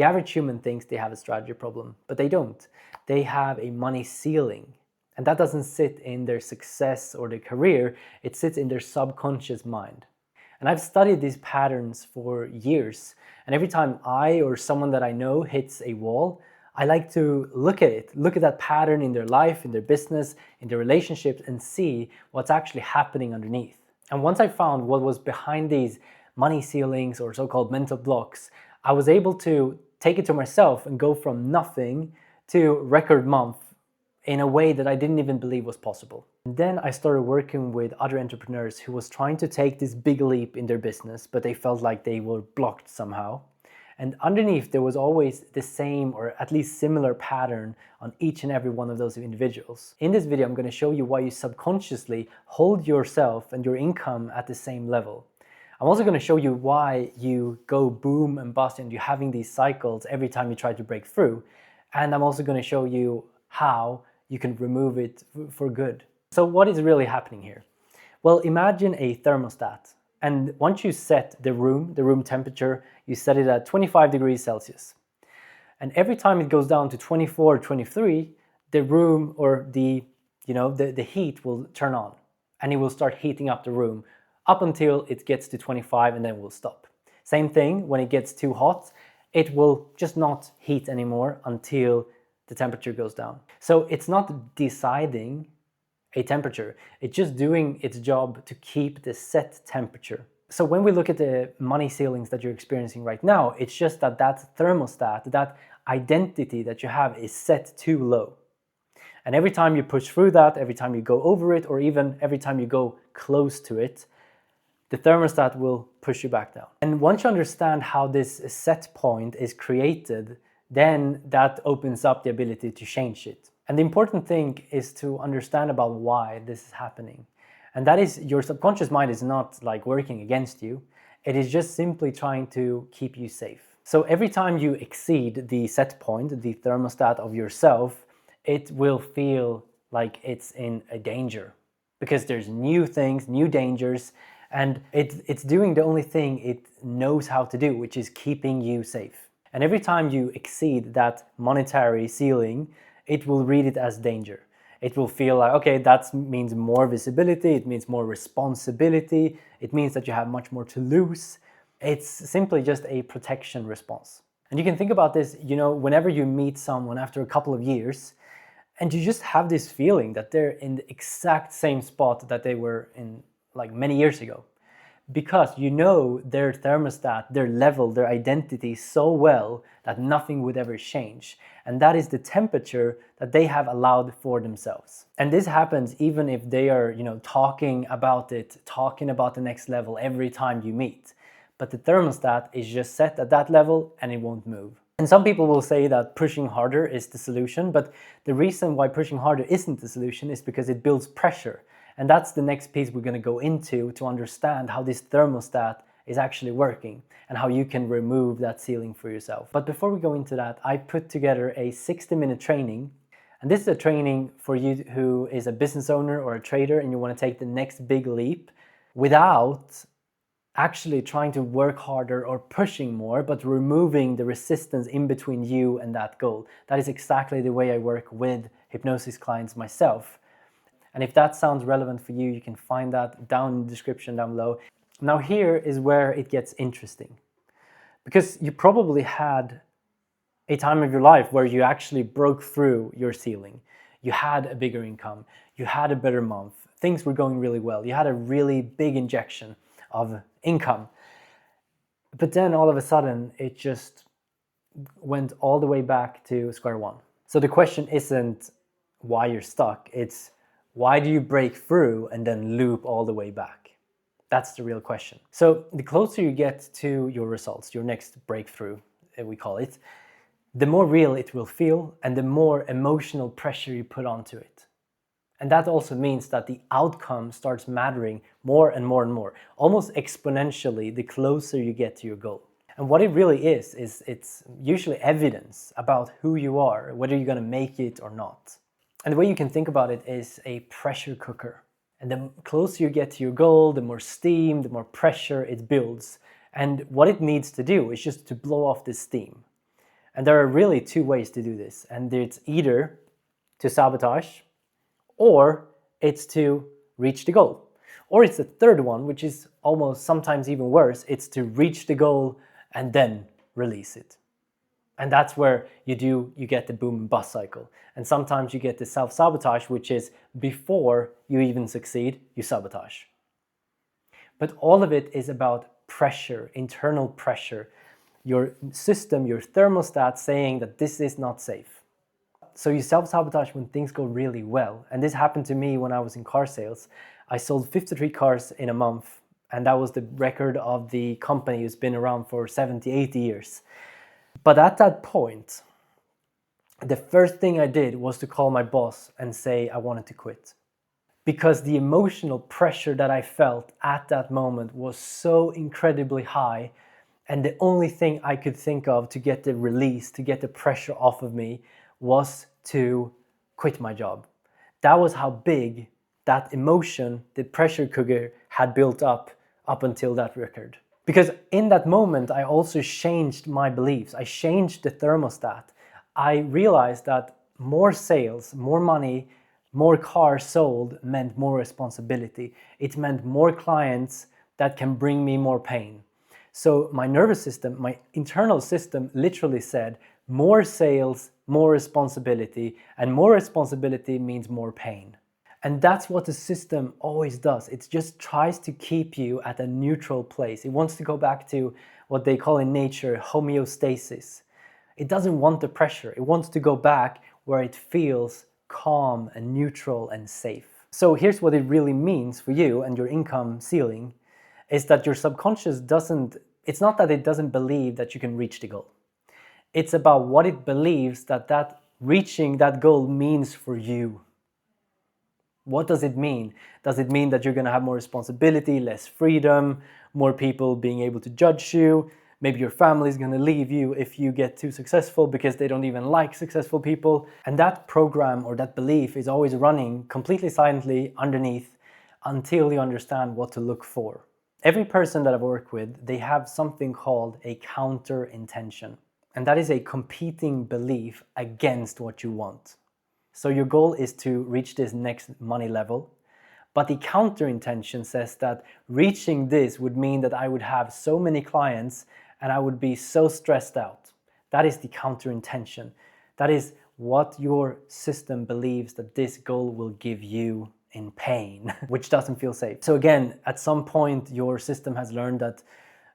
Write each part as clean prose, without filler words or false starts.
The average human thinks they have a strategy problem, but they don't. They have a money ceiling. And that doesn't sit in their success or their career, it sits in their subconscious mind. And I've studied these patterns for years. And every time I or someone that I know hits a wall, I like to look at it, look at that pattern in their life, in their business, in their relationships, and see what's actually happening underneath. And once I found what was behind these money ceilings or so-called mental blocks, I was able to take it to myself and go from nothing to record month in a way that I didn't even believe was possible. And then I started working with other entrepreneurs who was trying to take this big leap in their business, but they felt like they were blocked somehow. And underneath there was always the same or at least similar pattern on each and every one of those individuals. In this video, I'm going to show you why you subconsciously hold yourself and your income at the same level. I'm also going to show you why you go boom and bust and you're having these cycles every time you try to break through. And I'm also going to show you how you can remove it for good. So what is really happening here? Well, imagine a thermostat. And once you set the room temperature, you set it at 25 degrees Celsius. And every time it goes down to 24 or 23, the room or the heat will turn on and it will start heating up the room up until it gets to 25 and then it will stop. Same thing, when it gets too hot, it will just not heat anymore until the temperature goes down. So it's not deciding a temperature, it's just doing its job to keep the set temperature. So when we look at the money ceilings that you're experiencing right now, it's just that thermostat, that identity that you have is set too low. And every time you push through that, every time you go over it, or even every time you go close to it, the thermostat will push you back down. And once you understand how this set point is created, then that opens up the ability to change it. And the important thing is to understand about why this is happening. And that is, your subconscious mind is not like working against you. It is just simply trying to keep you safe. So every time you exceed the set point, the thermostat of yourself, it will feel like it's in a danger because there's new things, new dangers, and it's doing the only thing it knows how to do, which is keeping you safe. And every time you exceed that monetary ceiling, it will read it as danger. It will feel like, okay, that means more visibility, it means more responsibility, it means that you have much more to lose. It's simply just a protection response. And you can think about this, whenever you meet someone after a couple of years, and you just have this feeling that they're in the exact same spot that they were in like many years ago. Because you know their thermostat, their level, their identity so well that nothing would ever change. And that is the temperature that they have allowed for themselves. And this happens even if they are, talking about the next level every time you meet. But the thermostat is just set at that level and it won't move. And some people will say that pushing harder is the solution, but the reason why pushing harder isn't the solution is because it builds pressure. And that's the next piece we're going to go into to understand how this thermostat is actually working and how you can remove that ceiling for yourself. But before we go into that, I put together a 60-minute training. And this is a training for you who is a business owner or a trader and you want to take the next big leap without actually trying to work harder or pushing more, but removing the resistance in between you and that goal. That is exactly the way I work with hypnosis clients myself. And if that sounds relevant for you, you can find that down in the description down below. Now here is where it gets interesting. Because you probably had a time of your life where you actually broke through your ceiling. You had a bigger income, you had a better month, things were going really well, you had a really big injection of income. But then all of a sudden, it just went all the way back to square one. So the question isn't why you're stuck, it's why do you break through and then loop all the way back? That's the real question. So the closer you get to your results, your next breakthrough, we call it, the more real it will feel and the more emotional pressure you put onto it. And that also means that the outcome starts mattering more and more and more, almost exponentially the closer you get to your goal. And what it really is it's usually evidence about who you are, whether you're going to make it or not. And the way you can think about it is a pressure cooker. And the closer you get to your goal, the more steam, the more pressure it builds. And what it needs to do is just to blow off this steam. And there are really two ways to do this. And it's either to sabotage, or it's to reach the goal. Or it's the third one, which is almost sometimes even worse. It's to reach the goal and then release it. And that's where you get the boom and bust cycle. And sometimes you get the self-sabotage, which is before you even succeed, you sabotage. But all of it is about pressure, internal pressure. Your system, your thermostat saying that this is not safe. So you self-sabotage when things go really well. And this happened to me when I was in car sales. I sold 53 cars in a month. And that was the record of the company who's been around for 70, 80 years. But at that point, the first thing I did was to call my boss and say I wanted to quit. Because the emotional pressure that I felt at that moment was so incredibly high. And the only thing I could think of to get the release, to get the pressure off of me, was to quit my job. That was how big that emotion, the pressure cooker, had built up until that record. Because in that moment, I also changed my beliefs. I changed the thermostat. I realized that more sales, more money, more cars sold meant more responsibility. It meant more clients that can bring me more pain. So my nervous system, my internal system literally said, more sales, more responsibility, and more responsibility means more pain. And that's what the system always does. It just tries to keep you at a neutral place. It wants to go back to what they call in nature homeostasis. It doesn't want the pressure. It wants to go back where it feels calm and neutral and safe. So here's what it really means for you and your income ceiling is that your subconscious it's not that it doesn't believe that you can reach the goal. It's about what it believes that reaching that goal means for you. What does it mean? Does it mean that you're going to have more responsibility, less freedom, more people being able to judge you? Maybe your family is going to leave you if you get too successful because they don't even like successful people. And that program or that belief is always running completely silently underneath until you understand what to look for. Every person that I've worked with, they have something called a counter intention. And that is a competing belief against what you want. So your goal is to reach this next money level. But the counter intention says that reaching this would mean that I would have so many clients and I would be so stressed out. That is the counter intention. That is what your system believes that this goal will give you in pain, which doesn't feel safe. So again, at some point, your system has learned that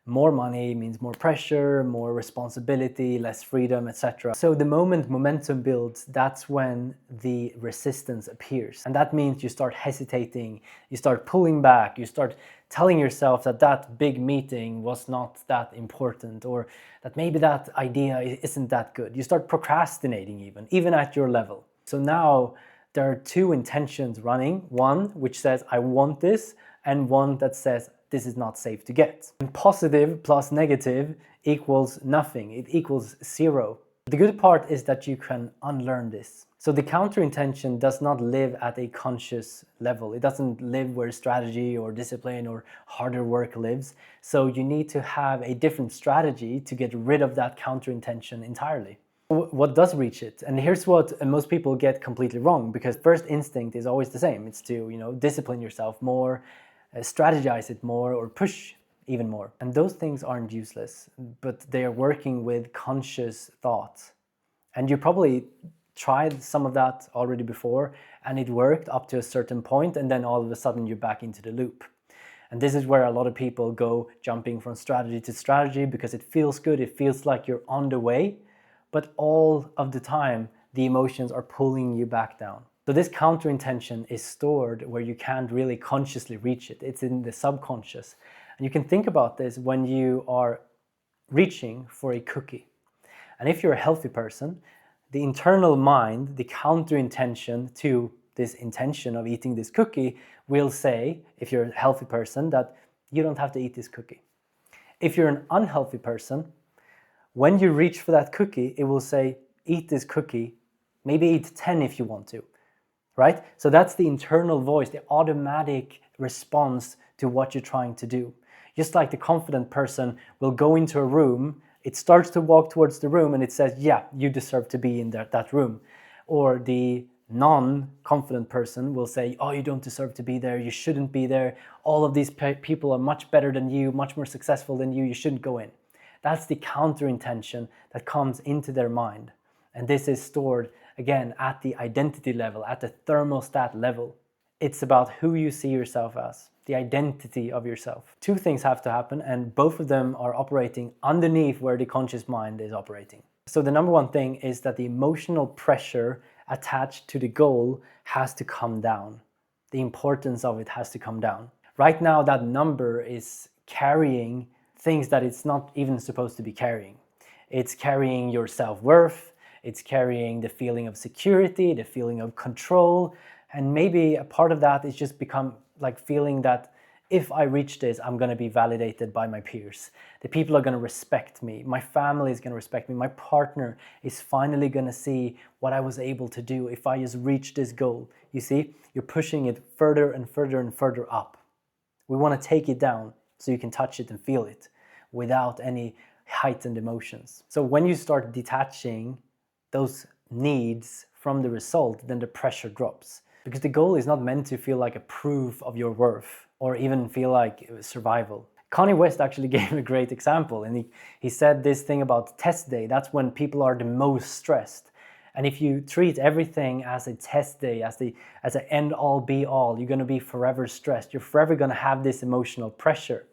more money means more pressure, more responsibility, less freedom, etc. So the moment momentum builds, that's when the resistance appears. And that means you start hesitating, you start pulling back, you start telling yourself that that big meeting was not that important, or that maybe that idea isn't that good. You start procrastinating even at your level. So now there are two intentions running. One which says, I want this, and one that says, this is not safe to get. And positive plus negative equals nothing. It equals zero. The good part is that you can unlearn this. So the counter intention does not live at a conscious level. It doesn't live where strategy or discipline or harder work lives. So you need to have a different strategy to get rid of that counter intention entirely. What does reach it? And here's what most people get completely wrong, because first instinct is always the same. It's to, discipline yourself more, strategize it more, or push even more. And those things aren't useless, but they are working with conscious thoughts. And you probably tried some of that already before, and it worked up to a certain point, and then all of a sudden you're back into the loop. And this is where a lot of people go jumping from strategy to strategy because it feels good, it feels like you're on the way, but all of the time the emotions are pulling you back down. So this counter intention is stored where you can't really consciously reach it. It's in the subconscious. And you can think about this when you are reaching for a cookie. And if you're a healthy person, the internal mind, the counter intention to this intention of eating this cookie will say, if you're a healthy person, that you don't have to eat this cookie. If you're an unhealthy person, when you reach for that cookie, it will say, eat this cookie, maybe eat 10 if you want to. Right? So that's the internal voice, the automatic response to what you're trying to do. Just like the confident person will go into a room It starts to walk towards the room and it says, yeah, you deserve to be in that room. Or the non-confident person will say, oh, you don't deserve to be there, you shouldn't be there, all of these people are much better than you, much more successful than you shouldn't go in. That's the counter intention that comes into their mind. And this is stored, again, at the identity level, at the thermostat level. It's about who you see yourself as, the identity of yourself. Two things have to happen, and both of them are operating underneath where the conscious mind is operating. So the number one thing is that the emotional pressure attached to the goal has to come down. The importance of it has to come down. Right now, that number is carrying things that it's not even supposed to be carrying. It's carrying your self-worth, it's carrying the feeling of security, the feeling of control, and maybe a part of that is just become like feeling that if I reach this, I'm going to be validated by my peers. The people are going to respect me. My family is going to respect me. My partner is finally going to see what I was able to do if I just reach this goal. You see, you're pushing it further and further and further up. We want to take it down so you can touch it and feel it without any heightened emotions. So when you start detaching those needs from the result, then the pressure drops. Because the goal is not meant to feel like a proof of your worth or even feel like survival. Kanye West actually gave a great example, and he said this thing about test day. That's when people are the most stressed. And if you treat everything as a test day, as an end all be all, you're going to be forever stressed. You're forever going to have this emotional pressure.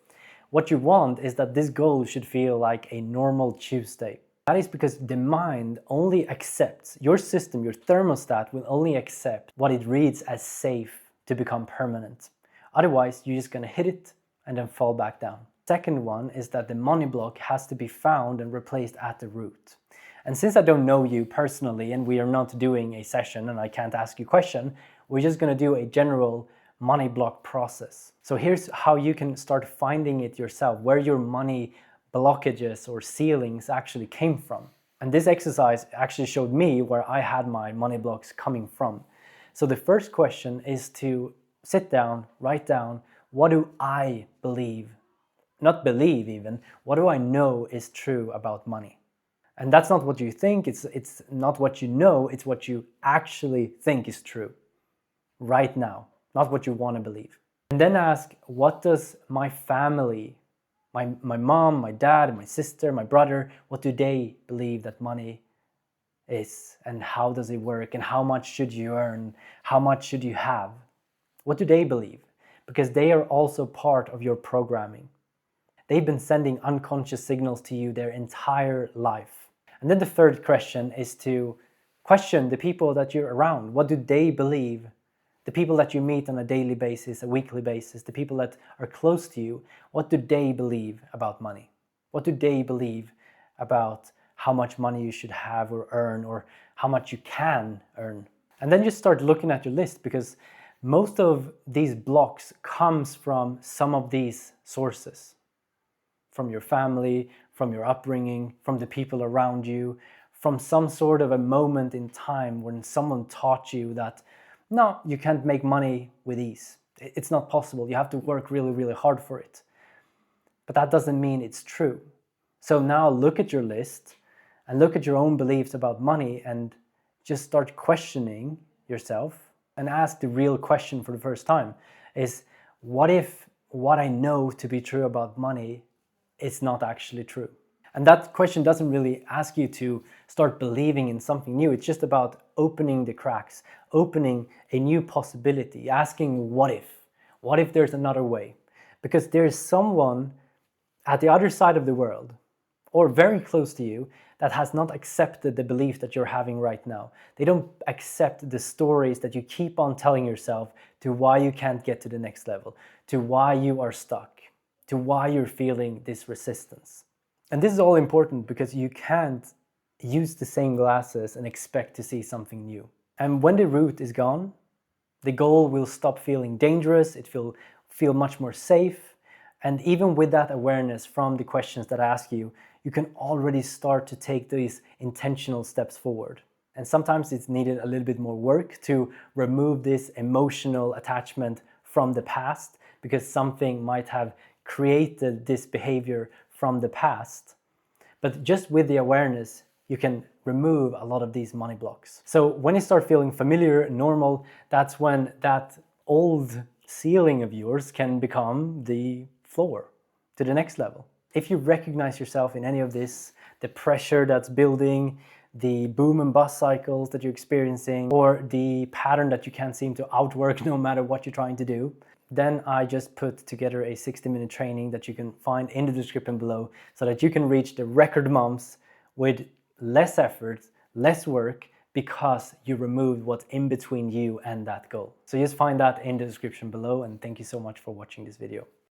What you want is that this goal should feel like a normal Tuesday. That is because the mind only accepts, your system, your thermostat will only accept what it reads as safe to become permanent. Otherwise, you're just going to hit it and then fall back down. Second one is that the money block has to be found and replaced at the root. And since I don't know you personally and we are not doing a session and I can't ask you a question, we're just going to do a general money block process. So here's how you can start finding it yourself, where your money blockages or ceilings actually came from. And this exercise actually showed me where I had my money blocks coming from. So the first question is to sit down, write down, what do I believe? Not believe even, what do I know is true about money? And that's not what you think, it's not what you know, it's what you actually think is true right now, not what you want to believe. And then ask, what does my family, my mom, my dad, my sister, my brother, what do they believe that money is, and how does it work, and how much should you earn, how much should you have? What do they believe? Because they are also part of your programming. They've been sending unconscious signals to you their entire life. And then the third question is to question the people that you're around. What do they believe? The people that you meet on a daily basis, a weekly basis, the people that are close to you, what do they believe about money? What do they believe about how much money you should have or earn, or how much you can earn? And then just start looking at your list, because most of these blocks comes from some of these sources. From your family, from your upbringing, from the people around you, from some sort of a moment in time when someone taught you that no, you can't make money with ease. It's not possible. You have to work really, really hard for it. But that doesn't mean it's true. So now look at your list and look at your own beliefs about money and just start questioning yourself and ask the real question for the first time is, what if what I know to be true about money is not actually true? And that question doesn't really ask you to start believing in something new. It's just about opening the cracks, opening a new possibility, asking what if? What if there's another way? Because there's someone at the other side of the world, or very close to you, that has not accepted the belief that you're having right now. They don't accept the stories that you keep on telling yourself to why you can't get to the next level, to why you are stuck, to why you're feeling this resistance. And this is all important because you can't use the same glasses and expect to see something new. And when the root is gone, the goal will stop feeling dangerous, it will feel much more safe. And even with that awareness from the questions that I ask you, you can already start to take these intentional steps forward. And sometimes it's needed a little bit more work to remove this emotional attachment from the past, because something might have created this behavior from the past. But just with the awareness, you can remove a lot of these money blocks. So when you start feeling familiar, normal, that's when that old ceiling of yours can become the floor to the next level. If you recognize yourself in any of this, the pressure that's building, the boom and bust cycles that you're experiencing, or the pattern that you can't seem to outwork no matter what you're trying to do, then I just put together a 60-minute training that you can find in the description below so that you can reach the record months with less effort, less work, because you removed what's in between you and that goal. So just find that in the description below, and thank you so much for watching this video.